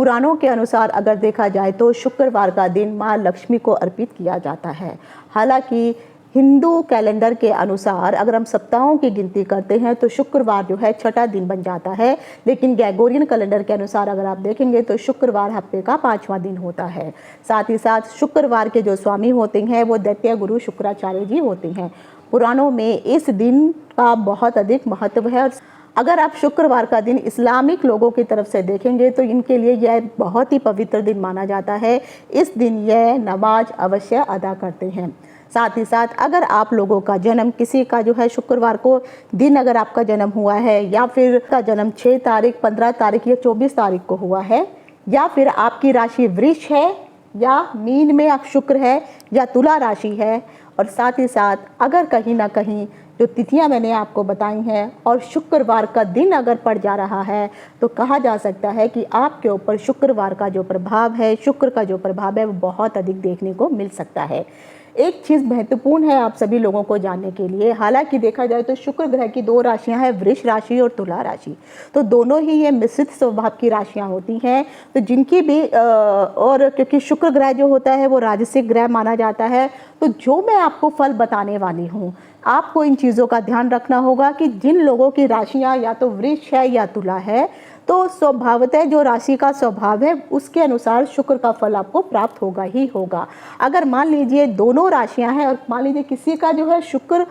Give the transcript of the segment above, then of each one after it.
पुराणों के अनुसार अगर देखा जाए तो शुक्रवार का दिन माँ लक्ष्मी को अर्पित किया जाता है। हालांकि हिंदू कैलेंडर के अनुसार अगर हम सप्ताहों की गिनती करते हैं तो शुक्रवार जो है छठा दिन बन जाता है, लेकिन ग्रेगोरियन कैलेंडर के अनुसार अगर आप देखेंगे तो शुक्रवार हफ्ते का 5वां दिन होता है। साथ ही साथ शुक्रवार के जो स्वामी होते हैं वो दैत्य गुरु शुक्राचार्य जी होते हैं। पुराणों में इस दिन का बहुत अधिक महत्व है और अगर आप शुक्रवार का दिन इस्लामिक लोगों की तरफ से देखेंगे तो इनके लिए यह बहुत ही पवित्र दिन माना जाता है। इस दिन यह नमाज अवश्य अदा करते हैं। साथ ही साथ अगर आप लोगों का जन्म किसी का जो है शुक्रवार को दिन अगर आपका जन्म हुआ है या फिर का जन्म 6 तारीख, 15 तारीख या 24 तारीख को हुआ है, या फिर आपकी राशि वृष है या मीन में आप शुक्र है या तुला राशि है, और साथ ही साथ अगर कहीं ना कहीं जो तिथियां मैंने आपको बताई हैं और शुक्रवार का दिन अगर पड़ जा रहा है तो कहा जा सकता है कि आपके ऊपर शुक्रवार का जो प्रभाव है, शुक्र का जो प्रभाव है वो बहुत अधिक देखने को मिल सकता है। एक चीज़ महत्वपूर्ण है आप सभी लोगों को जानने के लिए, हालांकि देखा जाए तो शुक्र ग्रह की 2 राशियां हैं, वृष राशि और तुला राशि। तो दोनों ही ये मिश्रित स्वभाव की राशियां होती हैं, तो जिनकी भी और क्योंकि शुक्र ग्रह जो होता है वो राजसिक ग्रह माना जाता है, तो जो मैं आपको फल बताने वाली हूँ आपको इन चीज़ों का ध्यान रखना होगा कि जिन लोगों की राशियाँ या तो वृष है या तुला है तो स्वभावतः जो राशि का स्वभाव है उसके अनुसार शुक्र का फल आपको प्राप्त होगा ही होगा। अगर मान लीजिए दोनों राशियां हैं और मान लीजिए किसी का जो है शुक्र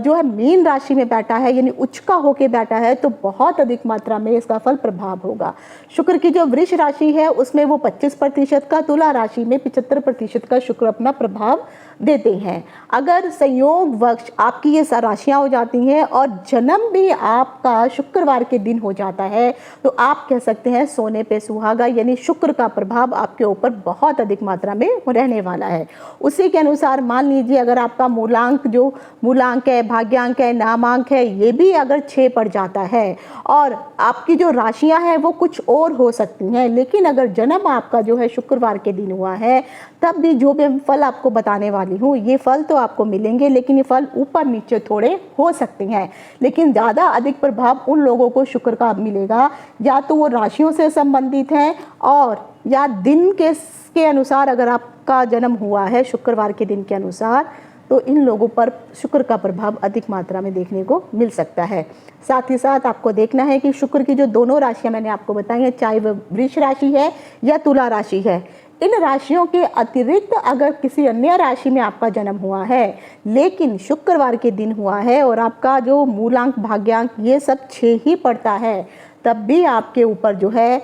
जो है मीन राशि में बैठा है यानी उच्च का होके बैठा है तो बहुत अधिक मात्रा में इसका फल प्रभाव होगा। शुक्र की जो वृष राशि है उसमें वो 25% का, तुला राशि में 75% का शुक्र अपना प्रभाव देते हैं। अगर संयोगवश आपकी ये राशियां हो जाती हैं और जन्म भी आपका शुक्रवार के दिन हो जाता है तो आप कह सकते हैं सोने पे सुहागा, यानी शुक्र का प्रभाव आपके ऊपर बहुत अधिक मात्रा में रहने वाला है। उसी के अनुसार मान लीजिए अगर आपका मूलांक है, भाग्यांक है, नामांक है, ये भी अगर 6 पड़ जाता है और आपकी जो राशियां हैं वो कुछ और हो सकती हैं, लेकिन अगर जन्म आपका जो है शुक्रवार के दिन हुआ है तब भी जो भी फल आपको बताने वाली हूँ ये फल तो आपको मिलेंगे, लेकिन ये फल ऊपर नीचे थोड़े हो सकते हैं। लेकिन ज़्यादा अधिक प्रभाव उन लोगों को शुक्र का मिलेगा या तो वो राशियों से संबंधित हैं और या दिन के अनुसार अगर आपका जन्म हुआ है शुक्रवार के दिन के अनुसार तो इन लोगों पर शुक्र का प्रभाव अधिक मात्रा में देखने को मिल सकता है। साथ ही साथ आपको देखना है कि शुक्र की जो दोनों राशियां मैंने आपको बताई हैं, चाहे वह वृष राशि है या तुला राशि है, इन राशियों के अतिरिक्त अगर किसी अन्य राशि में आपका जन्म हुआ है लेकिन शुक्रवार के दिन हुआ है और आपका जो मूलांक, भाग्यांक ये सब 6 ही पड़ता है, तब भी आपके ऊपर जो है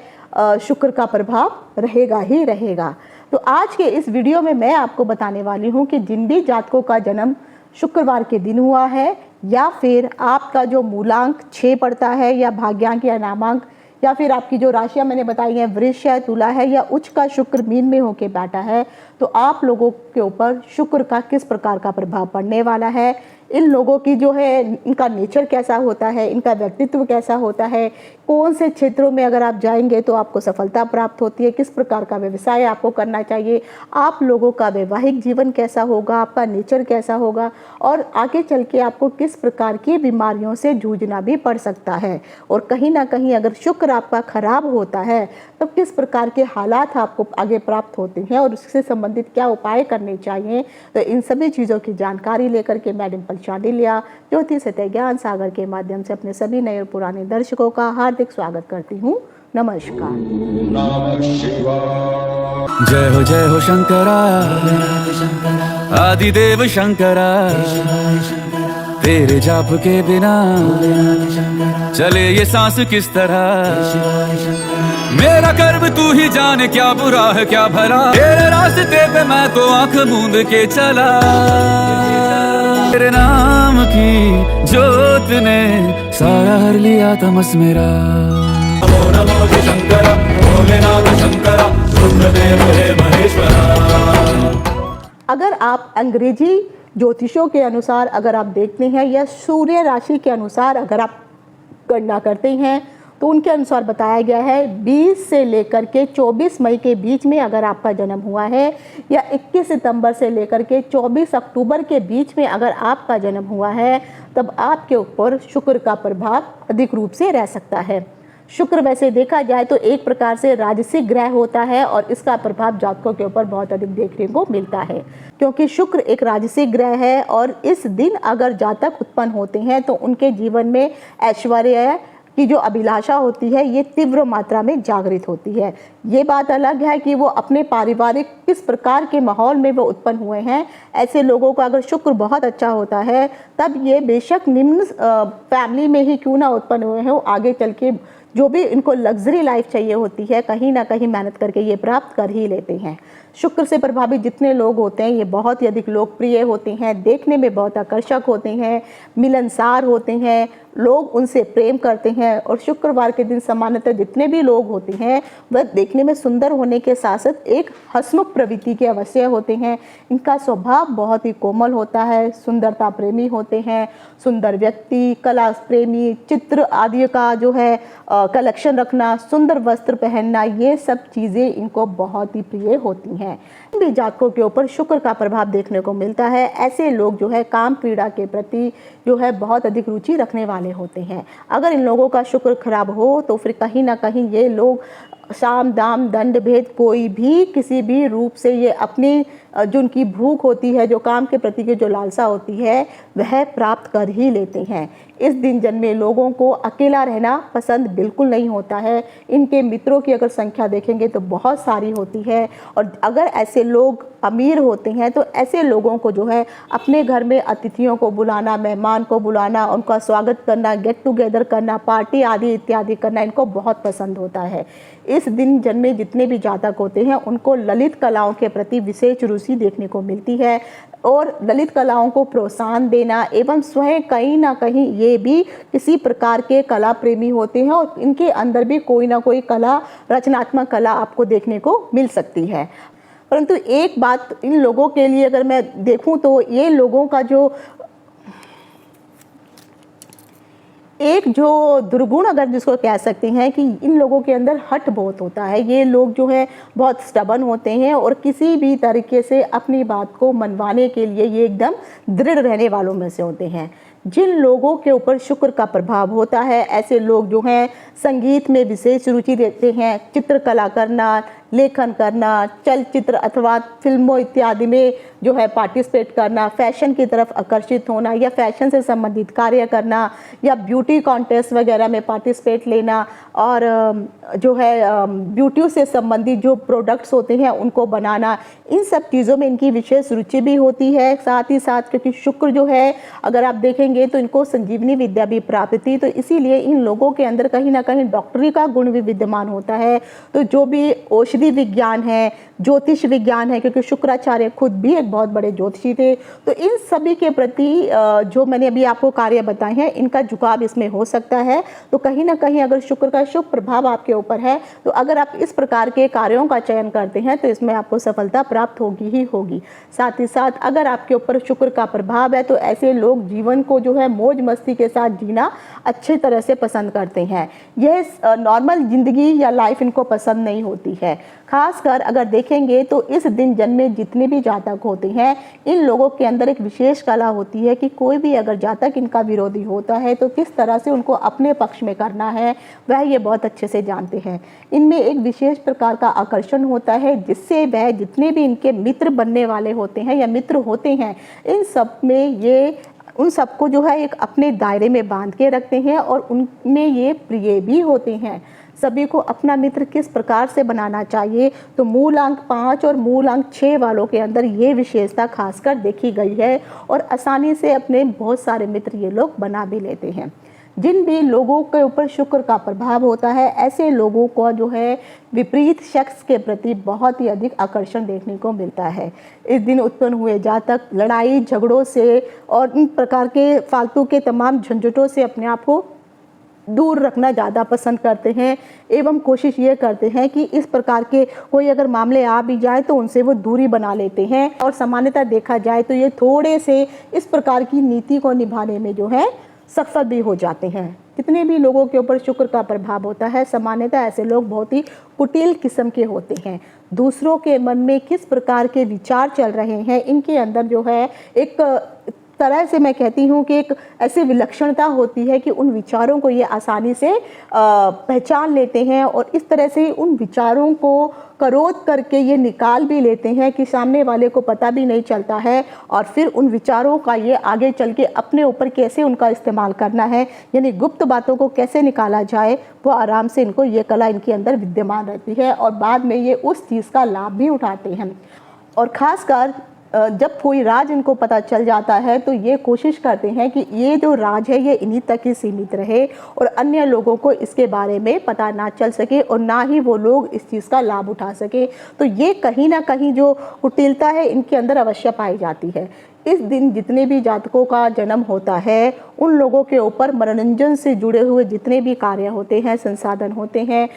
शुक्र का प्रभाव रहेगा ही रहेगा। तो आज के इस वीडियो में मैं आपको बताने वाली हूँ कि जिन भी जातकों का जन्म शुक्रवार के दिन हुआ है या फिर आपका जो मूलांक 6 पड़ता है या भाग्यांक या नामांक या फिर आपकी जो राशियां मैंने बताई हैं वृष है, तुला है या उच्च का शुक्र मीन में होके बैठा है, तो आप लोगों के ऊपर शुक्र का किस प्रकार का प्रभाव पड़ने वाला है, इन लोगों की जो है इनका नेचर कैसा होता है, इनका व्यक्तित्व कैसा होता है, कौन से क्षेत्रों में अगर आप जाएंगे तो आपको सफलता प्राप्त होती है, किस प्रकार का व्यवसाय आपको करना चाहिए, आप लोगों का वैवाहिक जीवन कैसा होगा, आपका नेचर कैसा होगा और आगे चल के आपको किस प्रकार की बीमारियों से जूझना भी पड़ सकता है। और कहीं ना कहीं अगर शुक्र आपका खराब होता है तो किस प्रकार के हालात आपको आगे प्राप्त होते हैं और उससे संबंधित क्या उपाय करने चाहिए। तो इन सभी चीज़ों की जानकारी लेकर के मैं डिंपल शांडिल्या ज्योतिष सत्य ज्ञान सागर के माध्यम से अपने सभी नए और पुराने दर्शकों का हार्दिक स्वागत करती हूँ। नमस्कार। जय हो शंकरा, आदिदेव शंकरा, तेरे जाप के बिना चले ये सांस किस तरह। मेरा कर्म तू ही जाने, क्या बुरा है क्या भला, तेरे रास्ते पे मैं तो आंख मूंद के चला। तेरे नाम की जोत ने सारा हर लिया तमस मेरा। नमो नमो शंकरा, भोलेनाथ शंकरा, रुद्रदेव हे महेश्वरा। अगर आप अंग्रेजी ज्योतिषों के अनुसार अगर आप देखते हैं या सूर्य राशि के अनुसार अगर आप गणना करते हैं तो उनके अनुसार बताया गया है 20 से लेकर के 24 मई के बीच में अगर आपका जन्म हुआ है या 21 सितंबर से लेकर के 24 अक्टूबर के बीच में अगर आपका जन्म हुआ है तब आपके ऊपर शुक्र का प्रभाव अधिक रूप से रह सकता है। शुक्र वैसे देखा जाए तो एक प्रकार से राजसिक ग्रह होता है और इसका प्रभाव जातकों के ऊपर बहुत अधिक देखने को मिलता है, क्योंकि शुक्र एक राजसिक ग्रह है और इस दिन अगर जातक उत्पन्न होते हैं तो उनके जीवन में ऐश्वर्य की जो अभिलाषा होती है ये तीव्र मात्रा में जागृत होती है। ये बात अलग है कि वो अपने पारिवारिक किस प्रकार के माहौल में वो उत्पन्न हुए हैं। ऐसे लोगों का अगर शुक्र बहुत अच्छा होता है तब ये बेशक निम्न फैमिली में ही क्यों ना उत्पन्न हुए हैं, वो आगे चल के जो भी इनको लग्जरी लाइफ चाहिए होती है कहीं ना कहीं मेहनत करके ये प्राप्त कर ही लेते हैं। शुक्र से प्रभावित जितने लोग होते हैं ये बहुत ही अधिक लोकप्रिय होते हैं, देखने में बहुत आकर्षक होते हैं, मिलनसार होते हैं, लोग उनसे प्रेम करते हैं। और शुक्रवार के दिन सामान्यतः जितने भी लोग होते हैं वह देखने में सुंदर होने के साथ साथ एक हंसमुख प्रवृत्ति के अवश्य होते हैं। इनका स्वभाव बहुत ही कोमल होता है, सुंदरता प्रेमी होते हैं, सुंदर व्यक्ति, कला प्रेमी, चित्र आदि का जो है कलेक्शन रखना, सुंदर वस्त्र पहनना, ये सब चीज़ें इनको बहुत ही प्रिय होती हैं। भी जातकों के ऊपर शुक्र का प्रभाव देखने को मिलता है। ऐसे लोग जो है काम क्रीड़ा के प्रति जो है बहुत अधिक रुचि रखने वाले होते हैं। अगर इन लोगों का शुक्र खराब हो तो फिर कहीं ना कहीं ये लोग साम दाम दंड भेद कोई भी किसी भी रूप से ये अपनी जो उनकी भूख होती है, जो काम के प्रति की जो लालसा होती है वह प्राप्त कर ही लेते हैं। इस दिन जन्मे लोगों को अकेला रहना पसंद बिल्कुल नहीं होता है। इनके मित्रों की अगर संख्या देखेंगे तो बहुत सारी होती है और अगर ऐसे लोग अमीर होते हैं तो ऐसे लोगों को जो है अपने घर में अतिथियों को बुलाना, मेहमान को बुलाना, उनका स्वागत करना, गेट टुगेदर करना, पार्टी आदि इत्यादि करना इनको बहुत पसंद होता है। इस दिन जन्मे जितने भी जातक होते हैं उनको ललित कलाओं के प्रति विशेष रुचि देखने को मिलती है और ललित कलाओं को प्रोत्साहन देना एवं स्वयं कहीं ना कहीं ये भी किसी प्रकार के कला प्रेमी होते हैं और इनके अंदर भी कोई ना कोई कला, रचनात्मक कला आपको देखने को मिल सकती है। परंतु एक बात इन लोगों के लिए अगर मैं देखूं तो ये लोगों का जो एक जो दुर्गुण अगर जिसको कह सकते हैं कि इन लोगों के अंदर हठ बहुत होता है। ये लोग जो है बहुत स्टबन होते हैं और किसी भी तरीके से अपनी बात को मनवाने के लिए ये एकदम दृढ़ रहने वालों में से होते हैं। जिन लोगों के ऊपर शुक्र का प्रभाव होता है ऐसे लोग जो हैं संगीत में विशेष रुचि देते हैं, चित्रकला करना, लेखन करना, चलचित्र अथवा फिल्मों इत्यादि में जो है पार्टिसिपेट करना, फैशन की तरफ आकर्षित होना या फैशन से संबंधित कार्य करना या ब्यूटी कॉन्टेस्ट वगैरह में पार्टिसिपेट लेना और जो है ब्यूटी से संबंधित जो प्रोडक्ट्स होते हैं उनको बनाना, इन सब चीज़ों में इनकी विशेष रुचि भी होती है। साथ ही साथ क्योंकि शुक्र जो है अगर आप देखेंगे तो इनको संजीवनी विद्या भी प्राप्त थी, तो इसीलिए इन लोगों के अंदर कहीं ना कहीं डॉक्टरी का गुण भी विद्यमान होता है। तो जो भी औषधि विज्ञान है, ज्योतिष विज्ञान है, क्योंकि शुक्राचार्य खुद भी एक बहुत बड़े ज्योतिषी थे, तो इन सभी के प्रति जो मैंने अभी आपको कार्य बताए हैं इनका झुकाव इसमें हो सकता है। तो कहीं ना कहीं अगर शुक्र का शुभ प्रभाव आपके ऊपर है तो अगर आप इस प्रकार के कार्यों का चयन करते हैं तो इसमें आपको सफलता प्राप्त होगी ही होगी। साथ ही साथ अगर आपके ऊपर शुक्र का प्रभाव है तो ऐसे लोग जीवन को जो है मौज मस्ती के साथ जीना अच्छी तरह से पसंद करते हैं। यह नॉर्मल जिंदगी या लाइफ इनको पसंद नहीं होती है। खासकर अगर देखेंगे तो इस दिन जन्मे जितने भी जातक होते हैं इन लोगों के अंदर एक विशेष कला होती है कि कोई भी अगर जातक इनका विरोधी होता है तो किस तरह से उनको अपने पक्ष में करना है वह ये बहुत अच्छे से जानते हैं। इनमें एक विशेष प्रकार का आकर्षण होता है जिससे वह जितने भी इनके मित्र बनने वाले होते हैं या मित्र होते हैं इन सब में ये उन सबको जो है एक अपने दायरे में बांध के रखते हैं और उनमें ये प्रिय भी होते हैं। सभी को अपना मित्र किस प्रकार से बनाना चाहिए तो मूल अंक 5 और मूल अंक 6 वालों के अंदर ये विशेषता खासकर देखी गई है और आसानी से अपने बहुत सारे मित्र ये लोग बना भी लेते हैं। जिन भी लोगों के ऊपर शुक्र का प्रभाव होता है ऐसे लोगों को जो है विपरीत शख्स के प्रति बहुत ही अधिक आकर्षण देखने को मिलता है। इस दिन उत्पन्न हुए जातक लड़ाई झगड़ों से और इन प्रकार के फालतू के तमाम झंझटों से अपने आप को दूर रखना ज़्यादा पसंद करते हैं एवं कोशिश ये करते हैं कि इस प्रकार के कोई अगर मामले आ भी जाए तो उनसे वो दूरी बना लेते हैं और सामान्यतः देखा जाए तो ये थोड़े से इस प्रकार की नीति को निभाने में जो है सफल भी हो जाते हैं। कितने भी लोगों के ऊपर शुक्र का प्रभाव होता है सामान्यतः ऐसे लोग बहुत ही कुटिल किस्म के होते हैं। दूसरों के मन में किस प्रकार के विचार चल रहे हैं इनके अंदर जो है एक तरह से मैं कहती हूँ कि एक ऐसी विलक्षणता होती है कि उन विचारों को ये आसानी से पहचान लेते हैं और इस तरह से उन विचारों को करोध करके ये निकाल भी लेते हैं कि सामने वाले को पता भी नहीं चलता है, और फिर उन विचारों का ये आगे चल के अपने ऊपर कैसे उनका इस्तेमाल करना है, यानी गुप्त बातों को कैसे निकाला जाए, वो आराम से इनको ये कला इनके अंदर विद्यमान रहती है और बाद में ये उस चीज़ का लाभ भी उठाते हैं। और ख़ासकर जब कोई राज इनको पता चल जाता है तो ये कोशिश करते हैं कि ये जो राज है ये इन्हीं तक ही सीमित रहे और अन्य लोगों को इसके बारे में पता ना चल सके और ना ही वो लोग इस चीज़ का लाभ उठा सके। तो ये कहीं ना कहीं जो कुटिलता है इनके अंदर अवश्य पाई जाती है। इस दिन जितने भी जातकों का जन्म होता है उन लोगों के ऊपर मनोरंजन से जुड़े हुए जितने भी कार्य होते हैं, संसाधन होते हैं,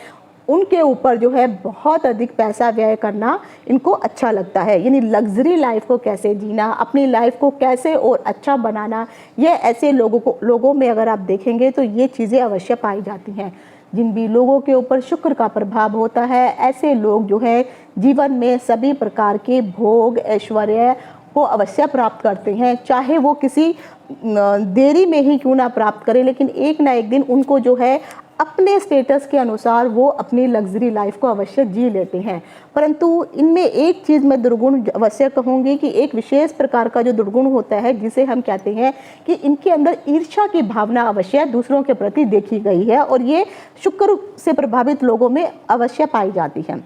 उनके ऊपर जो है बहुत अधिक पैसा व्यय करना इनको अच्छा लगता है। यानी लग्जरी लाइफ को कैसे जीना, अपनी लाइफ को कैसे और अच्छा बनाना, ये ऐसे लोगों में अगर आप देखेंगे तो ये चीज़ें अवश्य पाई जाती हैं। जिन भी लोगों के ऊपर शुक्र का प्रभाव होता है ऐसे लोग जो है जीवन में सभी प्रकार के भोग ऐश्वर्य को अवश्य प्राप्त करते हैं, चाहे वो किसी देरी में ही क्यों ना प्राप्त करें, लेकिन एक ना एक दिन उनको जो है अपने स्टेटस के अनुसार वो अपनी लग्जरी लाइफ को अवश्य जी लेते हैं। परंतु इनमें एक चीज़ मैं दुर्गुण अवश्य कहूँगी कि एक विशेष प्रकार का जो दुर्गुण होता है जिसे हम कहते हैं कि इनके अंदर ईर्ष्या की भावना अवश्य दूसरों के प्रति देखी गई है और ये शुक्र से प्रभावित लोगों में अवश्य पाई जाती है।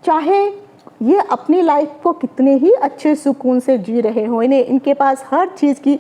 चाहे ये अपनी लाइफ को कितने ही अच्छे सुकून से जी रहे हो, इन्हें इनके पास हर चीज़ की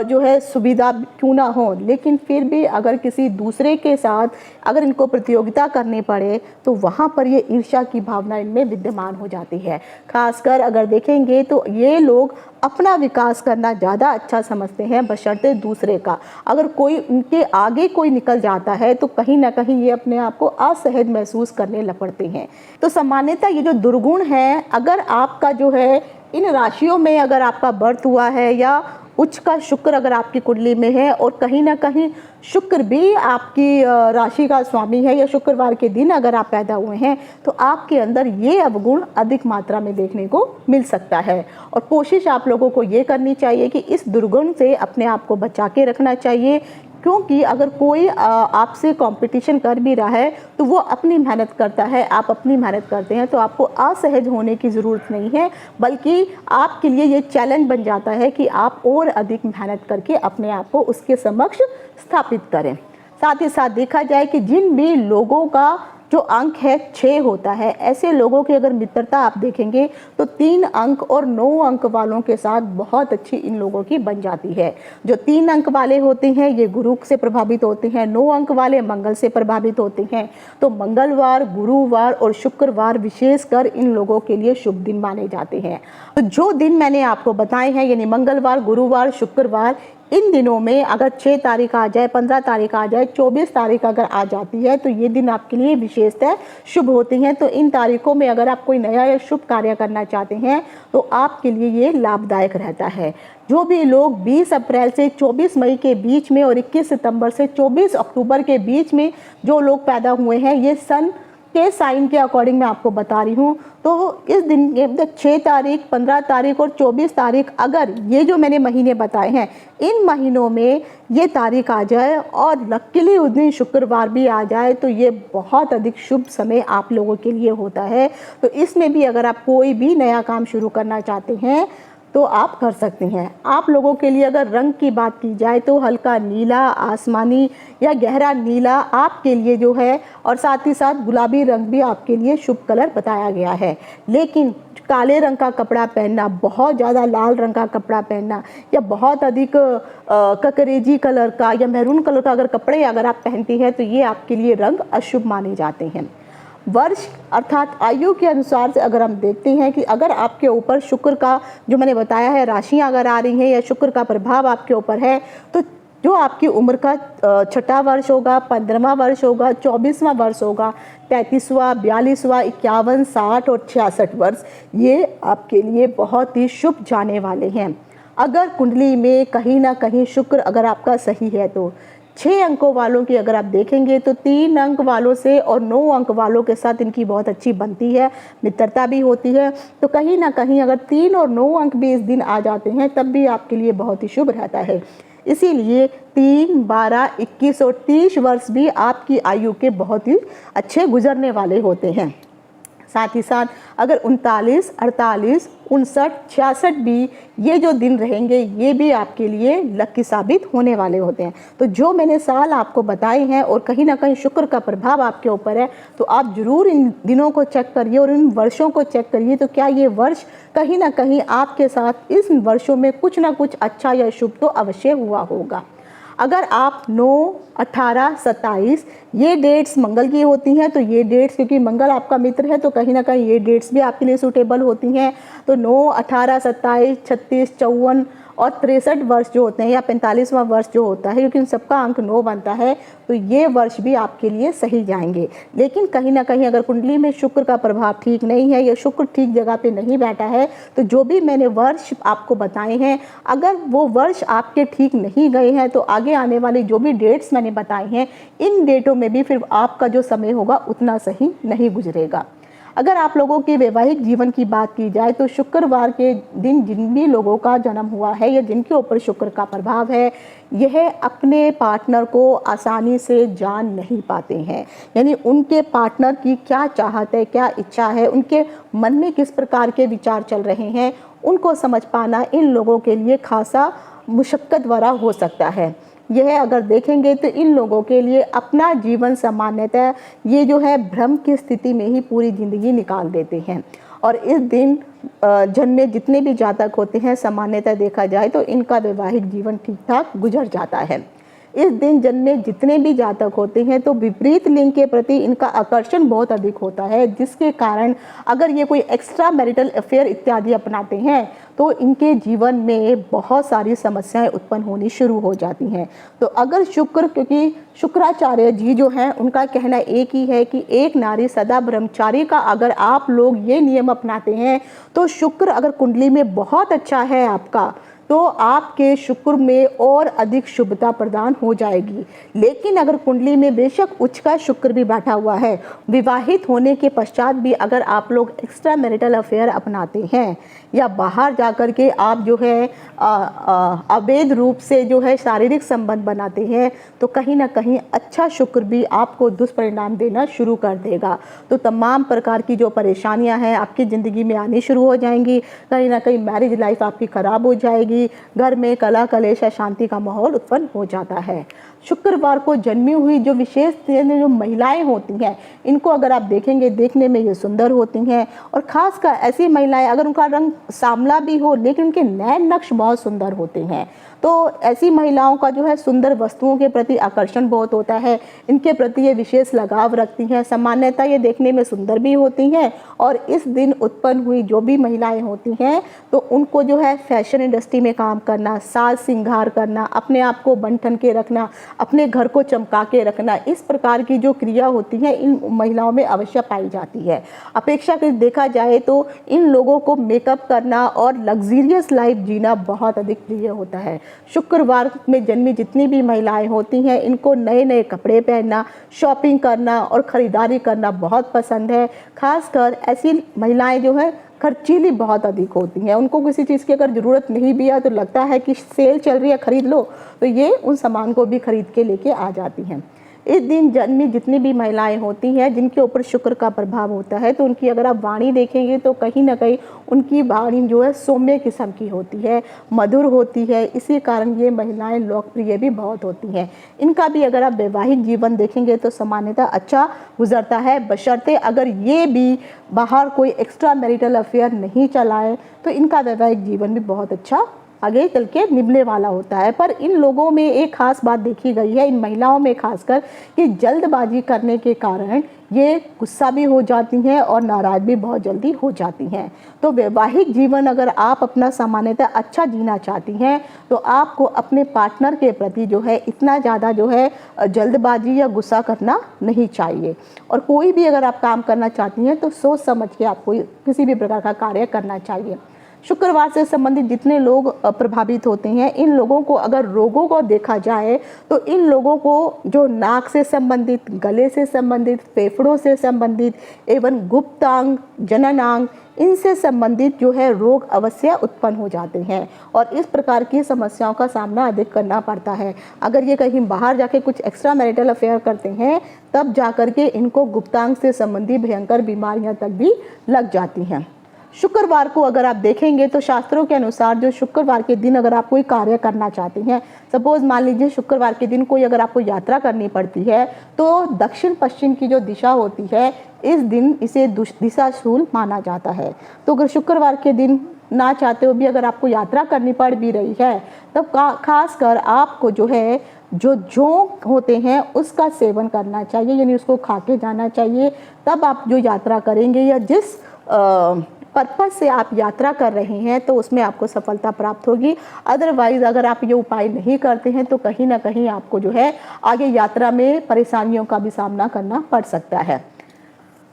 जो है सुविधा क्यों ना हो, लेकिन फिर भी अगर किसी दूसरे के साथ अगर इनको प्रतियोगिता करनी पड़े तो वहाँ पर ये ईर्ष्या की भावना इनमें विद्यमान हो जाती है। खासकर अगर देखेंगे तो ये लोग अपना विकास करना ज़्यादा अच्छा समझते हैं बशर्ते दूसरे का। अगर कोई उनके आगे कोई निकल जाता है तो कहीं ना कहीं ये अपने आप को असहज महसूस करने लग पड़ते हैं। तो सामान्यतः ये जो दुर्गुण है, अगर आपका जो है इन राशियों में अगर आपका बर्थ हुआ है या उच्च का शुक्र अगर आपकी कुंडली में है और कहीं ना कहीं शुक्र भी आपकी राशि का स्वामी है या शुक्रवार के दिन अगर आप पैदा हुए हैं तो आपके अंदर ये अवगुण अधिक मात्रा में देखने को मिल सकता है। और कोशिश आप लोगों को ये करनी चाहिए कि इस दुर्गुण से अपने आप को बचा के रखना चाहिए, क्योंकि अगर कोई आपसे कंपटीशन कर भी रहा है तो वो अपनी मेहनत करता है, आप अपनी मेहनत करते हैं, तो आपको असहज होने की ज़रूरत नहीं है, बल्कि आपके लिए ये चैलेंज बन जाता है कि आप और अधिक मेहनत करके अपने आप को उसके समक्ष स्थापित करें। साथ ही साथ देखा जाए कि जिन भी लोगों का जो अंक है 6 होता है, ऐसे लोगों की अगर मित्रता आप देखेंगे तो 3 अंक और 9 अंक वालों के साथ बहुत अच्छी इन लोगों की बन जाती है। जो 3 अंक वाले होते हैं ये गुरु से प्रभावित होते हैं, 9 अंक वाले मंगल से प्रभावित होते हैं। तो मंगलवार, गुरुवार और शुक्रवार विशेषकर इन लोगों के लिए शुभ दिन माने जाते हैं। तो जो दिन मैंने आपको बताए हैं यानी मंगलवार, गुरुवार, शुक्रवार, इन दिनों में अगर 6 तारीख आ जाए, 15 तारीख आ जाए, 24 तारीख अगर आ जाती है तो ये दिन आपके लिए विशेषतः शुभ होते हैं। तो इन तारीखों में अगर आप कोई नया या शुभ कार्य करना चाहते हैं तो आपके लिए ये लाभदायक रहता है। जो भी लोग 20 अप्रैल से 24 मई के बीच में और 21 सितंबर से 24 अक्टूबर के बीच में जो लोग पैदा हुए हैं, ये सन के साइन के अकॉर्डिंग मैं आपको बता रही हूँ, तो इस दिन के 6 तारीख, 15 तारीख और 24 तारीख अगर ये जो मैंने महीने बताए हैं इन महीनों में ये तारीख आ जाए और लकीली उस दिन शुक्रवार भी आ जाए तो ये बहुत अधिक शुभ समय आप लोगों के लिए होता है। तो इसमें भी अगर आप कोई भी नया काम शुरू करना चाहते हैं तो आप कर सकते हैं। आप लोगों के लिए अगर रंग की बात की जाए तो हल्का नीला, आसमानी या गहरा नीला आपके लिए जो है, और साथ ही साथ गुलाबी रंग भी आपके लिए शुभ कलर बताया गया है। लेकिन काले रंग का कपड़ा पहनना, बहुत ज़्यादा लाल रंग का कपड़ा पहनना या बहुत अधिक ककरेजी कलर का या मैरून कलर का अगर कपड़े अगर आप पहनती हैं तो ये आपके लिए रंग अशुभ माने जाते हैं। वर्ष अर्थात आयु के अनुसार से अगर हम देखते हैं कि अगर आपके ऊपर शुक्र का जो मैंने बताया है राशियां अगर आ रही हैं या शुक्र का प्रभाव आपके ऊपर है तो जो आपकी उम्र का 6वां वर्ष होगा, 15वां वर्ष होगा, 24वां वर्ष होगा, 33वां, 42वां, 51, 60 और 66 वर्ष ये आपके लिए बहुत ही शुभ जाने वाले हैं। अगर कुंडली में कहीं ना कहीं शुक्र अगर आपका सही है तो 6 अंकों वालों की अगर आप देखेंगे तो 3 अंक वालों से और 9 अंक वालों के साथ इनकी बहुत अच्छी बनती है, मित्रता भी होती है। तो कहीं ना कहीं अगर 3 और 9 अंक भी इस दिन आ जाते हैं तब भी आपके लिए बहुत ही शुभ रहता है। इसीलिए 3, 12, 21 और 30 वर्ष भी आपकी आयु के बहुत ही अच्छे गुजरने वाले होते हैं। साथ ही साथ अगर 39, 48, 59, 66 भी ये जो दिन रहेंगे ये भी आपके लिए लकी साबित होने वाले होते हैं। तो जो मैंने साल आपको बताए हैं और कहीं ना कहीं शुक्र का प्रभाव आपके ऊपर है, तो आप ज़रूर इन दिनों को चेक करिए और इन वर्षों को चेक करिए। तो क्या ये वर्ष कहीं ना कहीं आपके साथ इस वर्षों में कुछ ना कुछ अच्छा या शुभ तो अवश्य हुआ होगा। अगर आप 9, 18, 27 ये डेट्स मंगल की होती हैं, तो ये डेट्स क्योंकि मंगल आपका मित्र है तो कहीं ना कहीं ये डेट्स भी आपके लिए सूटेबल होती हैं। तो 9, 18, 27, 36, 54 और 63 वर्ष जो होते हैं या 45वां वर्ष जो होता है, क्योंकि इन सबका अंक 9 बनता है, तो ये वर्ष भी आपके लिए सही जाएंगे। लेकिन कहीं ना कहीं अगर कुंडली में शुक्र का प्रभाव ठीक नहीं है या शुक्र ठीक जगह पे नहीं बैठा है, तो जो भी मैंने वर्ष आपको बताए हैं अगर वो वर्ष आपके ठीक नहीं गए हैं तो आगे आने वाली जो भी डेट्स मैंने बताए हैं इन डेटों में भी फिर आपका जो समय होगा उतना सही नहीं गुजरेगा। अगर आप लोगों के वैवाहिक जीवन की बात की जाए तो शुक्रवार के दिन जिन भी लोगों का जन्म हुआ है या जिनके ऊपर शुक्र का प्रभाव है, यह अपने पार्टनर को आसानी से जान नहीं पाते हैं। यानी उनके पार्टनर की क्या चाहत है, क्या इच्छा है, उनके मन में किस प्रकार के विचार चल रहे हैं, उनको समझ पाना इन लोगों के लिए खासा मुशक्कत वाला हो सकता है। यह अगर देखेंगे तो इन लोगों के लिए अपना जीवन सामान्यतः ये जो है भ्रम की स्थिति में ही पूरी ज़िंदगी निकाल देते हैं। और इस दिन जन्मे जितने भी जातक होते हैं सामान्यतः देखा जाए तो इनका वैवाहिक जीवन ठीक ठाक गुजर जाता है। इस दिन जन्मे जितने भी जातक होते हैं तो विपरीत लिंग के प्रति इनका आकर्षण बहुत अधिक होता है, जिसके कारण अगर ये कोई एक्स्ट्रा मैरिटल अफेयर इत्यादि अपनाते हैं तो इनके जीवन में बहुत सारी समस्याएं उत्पन्न होनी शुरू हो जाती हैं। तो अगर शुक्र, क्योंकि शुक्राचार्य जी जो हैं उनका कहना एक ही है कि एक नारी सदा ब्रह्मचारी का अगर आप लोग ये नियम अपनाते हैं तो शुक्र अगर कुंडली में बहुत अच्छा है आपका तो आपके शुक्र में और अधिक शुभता प्रदान हो जाएगी। लेकिन अगर कुंडली में बेशक उच्च का शुक्र भी बैठा हुआ है, विवाहित होने के पश्चात भी अगर आप लोग एक्स्ट्रा मैरिटल अफेयर अपनाते हैं या बाहर जाकर के आप जो है अवैध रूप से जो है शारीरिक संबंध बनाते हैं, तो कहीं ना कहीं अच्छा शुक्र भी आपको दुष्परिणाम देना शुरू कर देगा। तो तमाम प्रकार की जो परेशानियां हैं आपकी ज़िंदगी में आनी शुरू हो जाएंगी। कहीं ना कहीं मैरिज लाइफ आपकी ख़राब हो जाएगी, घर में कलह कलेश शांति का माहौल उत्पन्न हो जाता है। शुक्रवार को जन्मी हुई जो विशेष जो महिलाएं होती हैं इनको अगर आप देखेंगे देखने में ये सुंदर होती हैं, और ख़ासकर ऐसी महिलाएं अगर उनका रंग सांवला भी हो लेकिन उनके नैन नक्श बहुत सुंदर होते हैं, तो ऐसी महिलाओं का जो है सुंदर वस्तुओं के प्रति आकर्षण बहुत होता है, इनके प्रति ये विशेष लगाव रखती हैं। सामान्यतः ये देखने में सुंदर भी होती हैं और इस दिन उत्पन्न हुई जो भी महिलाएं होती हैं तो उनको जो है फैशन इंडस्ट्री में काम करना, साज श्रृंगार करना, अपने आप को बन ठन के रखना, अपने घर को चमका के रखना, इस प्रकार की जो क्रिया होती है इन महिलाओं में अवश्य पाई जाती है। अपेक्षाकृत देखा जाए तो इन लोगों को मेकअप करना और लग्जरियस लाइफ जीना बहुत अधिक प्रिय होता है। शुक्रवार में जन्मी जितनी भी महिलाएं होती हैं इनको नए नए कपड़े पहनना, शॉपिंग करना और ख़रीदारी करना बहुत पसंद है। खासकर ऐसी महिलाएं जो है खर्चीली बहुत अधिक होती हैं, उनको किसी चीज़ की अगर ज़रूरत नहीं भी है तो लगता है कि सेल चल रही है ख़रीद लो, तो ये उन सामान को भी खरीद के लेके आ जाती हैं। इस दिन जन्मी जितनी भी महिलाएं होती हैं जिनके ऊपर शुक्र का प्रभाव होता है तो उनकी अगर आप वाणी देखेंगे तो कहीं ना कहीं उनकी वाणी जो है सौम्य किस्म की होती है, मधुर होती है। इसी कारण ये महिलाएं लोकप्रिय भी बहुत होती हैं। इनका भी अगर आप वैवाहिक जीवन देखेंगे तो सामान्यतः अच्छा गुजरता है, बशर्ते अगर ये भी बाहर कोई एक्स्ट्रा मैरिटल अफेयर नहीं चलाए तो इनका वैवाहिक जीवन भी बहुत अच्छा आगे चल के निभने वाला होता है। पर इन लोगों में एक खास बात देखी गई है, इन महिलाओं में खासकर, कि जल्दबाजी करने के कारण ये गुस्सा भी हो जाती हैं और नाराज़ भी बहुत जल्दी हो जाती हैं। तो वैवाहिक जीवन अगर आप अपना सामान्यतः अच्छा जीना चाहती हैं तो आपको अपने पार्टनर के प्रति जो है इतना ज़्यादा जो है जल्दबाजी या गुस्सा करना नहीं चाहिए। और कोई भी अगर आप काम करना चाहती हैं तो सोच समझ के आपको किसी भी प्रकार का कार्य करना चाहिए। शुक्रवार से संबंधित जितने लोग प्रभावित होते हैं, इन लोगों को अगर रोगों को देखा जाए तो इन लोगों को जो नाक से संबंधित, गले से संबंधित, फेफड़ों से संबंधित एवं गुप्तांग, जननांग, इनसे संबंधित जो है रोग अवश्य उत्पन्न हो जाते हैं और इस प्रकार की समस्याओं का सामना अधिक करना पड़ता है। अगर ये कहीं बाहर जाके कुछ एक्स्ट्रा मैरिटल अफेयर करते हैं तब जाकर के इनको गुप्तांग से संबंधी भयंकर बीमारियां तक भी लग जाती हैं। शुक्रवार को अगर आप देखेंगे तो शास्त्रों के अनुसार जो शुक्रवार के दिन अगर आप कोई कार्य करना चाहते हैं, सपोज मान लीजिए शुक्रवार के दिन कोई अगर आपको यात्रा करनी पड़ती है तो दक्षिण पश्चिम की जो दिशा होती है इस दिन इसे दिशाशूल माना जाता है। तो अगर शुक्रवार के दिन ना चाहते हो भी अगर आपको यात्रा करनी पड़ भी रही है तब खास कर आपको जो है जो जोंक होते हैं उसका सेवन करना चाहिए, यानी उसको खा के जाना चाहिए। तब आप जो यात्रा करेंगे या जिस पर्पस से आप यात्रा कर रहे हैं तो उसमें आपको सफलता प्राप्त होगी। अदरवाइज अगर आप ये उपाय नहीं करते हैं तो कहीं ना कहीं आपको जो है आगे यात्रा में परेशानियों का भी सामना करना पड़ सकता है।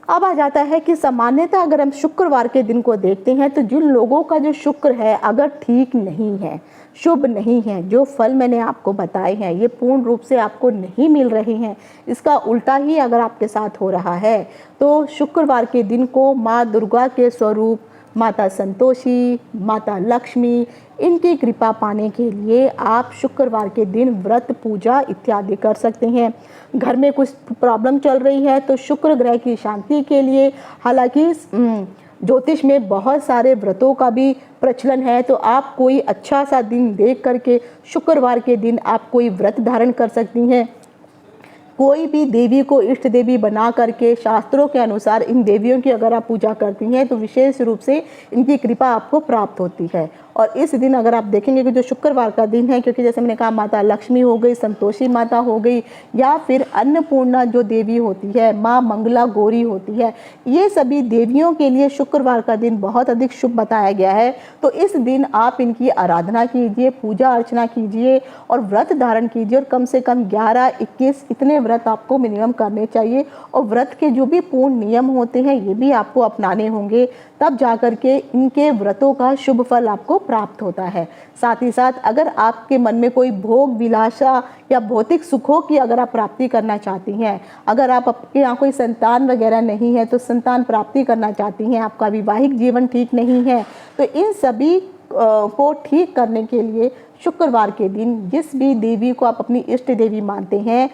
अब आ जाता है कि सामान्यतः अगर हम शुक्रवार के दिन को देखते हैं तो जिन लोगों का जो शुक्र है अगर ठीक नहीं है, शुभ नहीं है, जो फल मैंने आपको बताए हैं ये पूर्ण रूप से आपको नहीं मिल रहे हैं, इसका उल्टा ही अगर आपके साथ हो रहा है तो शुक्रवार के दिन को माँ दुर्गा के स्वरूप, माता संतोषी, माता लक्ष्मी, इनकी कृपा पाने के लिए आप शुक्रवार के दिन व्रत, पूजा इत्यादि कर सकते हैं। घर में कुछ प्रॉब्लम चल रही है तो शुक्र ग्रह की शांति के लिए, हालांकि ज्योतिष में बहुत सारे व्रतों का भी प्रचलन है, तो आप कोई अच्छा सा दिन देख करके शुक्रवार के दिन आप कोई व्रत धारण कर सकती हैं। कोई भी देवी को इष्ट देवी बना करके शास्त्रों के अनुसार इन देवियों की अगर आप पूजा करती हैं तो विशेष रूप से इनकी कृपा आपको प्राप्त होती है। और इस दिन अगर आप देखेंगे कि जो शुक्रवार का दिन है, क्योंकि जैसे मैंने कहा माता लक्ष्मी हो गई, संतोषी माता हो गई, या फिर अन्नपूर्णा जो देवी होती है, माँ मंगला गौरी होती है, ये सभी देवियों के लिए शुक्रवार का दिन बहुत अधिक शुभ बताया गया है। तो इस दिन आप इनकी आराधना कीजिए, पूजा अर्चना कीजिए और व्रत धारण कीजिए और कम से कम 11-21 इतने व्रत आपको मिनिमम करने चाहिए। और व्रत के जो भी पूर्ण नियम होते हैं ये भी आपको अपनाने होंगे, तब जाकर के इनके व्रतों का शुभ फल आपको प्राप्त होता है। साथ ही साथ अगर आपके मन में कोई भोग विलासा या भौतिक सुखों की अगर आप प्राप्ति करना चाहती हैं, अगर आपके यहाँ कोई संतान वगैरह नहीं है तो संतान प्राप्ति करना चाहती हैं, आपका वैवाहिक जीवन ठीक नहीं है, तो इन सभी को ठीक करने के लिए शुक्रवार के दिन जिस भी देवी को आप अपनी इष्ट देवी मानते हैं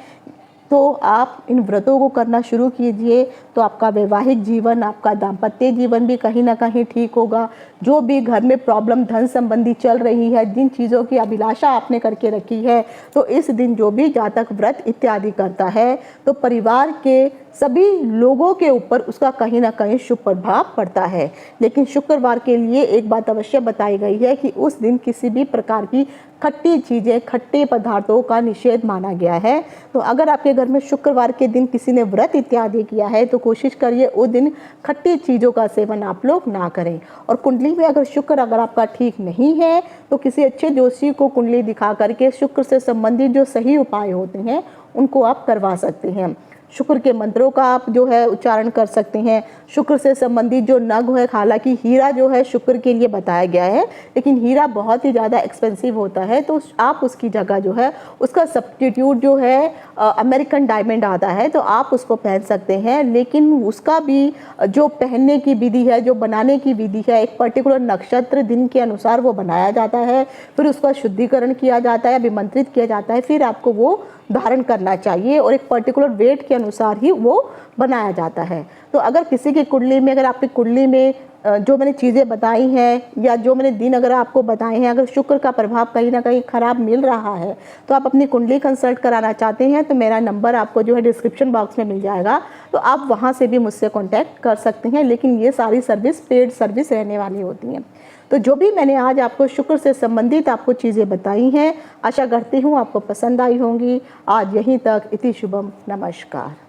तो आप इन व्रतों को करना शुरू कीजिए। तो आपका वैवाहिक जीवन, आपका दाम्पत्य जीवन भी कहीं ना कहीं ठीक होगा। जो भी घर में प्रॉब्लम धन संबंधी चल रही है, जिन चीज़ों की अभिलाषा आपने करके रखी है, तो इस दिन जो भी जातक व्रत इत्यादि करता है तो परिवार के सभी लोगों के ऊपर उसका कहीं ना कहीं शुभ प्रभाव पड़ता है। लेकिन शुक्रवार के लिए एक बात अवश्य बताई गई है कि उस दिन किसी भी प्रकार की खट्टी चीज़ें, खट्टे पदार्थों का निषेध माना गया है। तो अगर आपके घर में शुक्रवार के दिन किसी ने व्रत इत्यादि किया है तो कोशिश करिए उस दिन खट्टी चीज़ों का सेवन आप लोग ना करें। और कुंडली में अगर शुक्र अगर आपका ठीक नहीं है तो किसी अच्छे ज्योतिषी को कुंडली दिखा करके शुक्र से संबंधित जो सही उपाय होते हैं उनको आप करवा सकते हैं। शुक्र के मंत्रों का आप जो है उच्चारण कर सकते हैं। शुक्र से संबंधित जो नग है, हालांकि हीरा जो है शुक्र के लिए बताया गया है, लेकिन हीरा बहुत ही ज़्यादा एक्सपेंसिव होता है, तो आप उसकी जगह जो है उसका सब्स्टिट्यूट जो है अमेरिकन डायमंड आता है, तो आप उसको पहन सकते हैं। लेकिन उसका भी जो पहनने की विधि है, जो बनाने की विधि है, एक पर्टिकुलर नक्षत्र दिन के अनुसार वो बनाया जाता है, फिर उसका शुद्धिकरण किया जाता है, अभिमंत्रित किया जाता है, फिर आपको वो धारण करना चाहिए और एक पर्टिकुलर वेट के अनुसार ही वो बनाया जाता है। तो अगर किसी की कुंडली में, अगर आपकी कुंडली में जो मैंने चीज़ें बताई हैं या जो मैंने दिन अगर आपको बताए हैं, अगर शुक्र का प्रभाव कहीं ना कहीं खराब मिल रहा है तो आप अपनी कुंडली कंसल्ट कराना चाहते हैं तो मेरा नंबर आपको जो है डिस्क्रिप्शन बॉक्स में मिल जाएगा, तो आप वहाँ से भी मुझसे कॉन्टैक्ट कर सकते हैं। लेकिन ये सारी सर्विस पेड सर्विस रहने वाली होती हैं। तो जो भी मैंने आज आपको शुक्र से संबंधित आपको चीज़ें बताई हैं, आशा करती हूँ आपको पसंद आई होंगी। आज यहीं तक, इति शुभम, नमस्कार।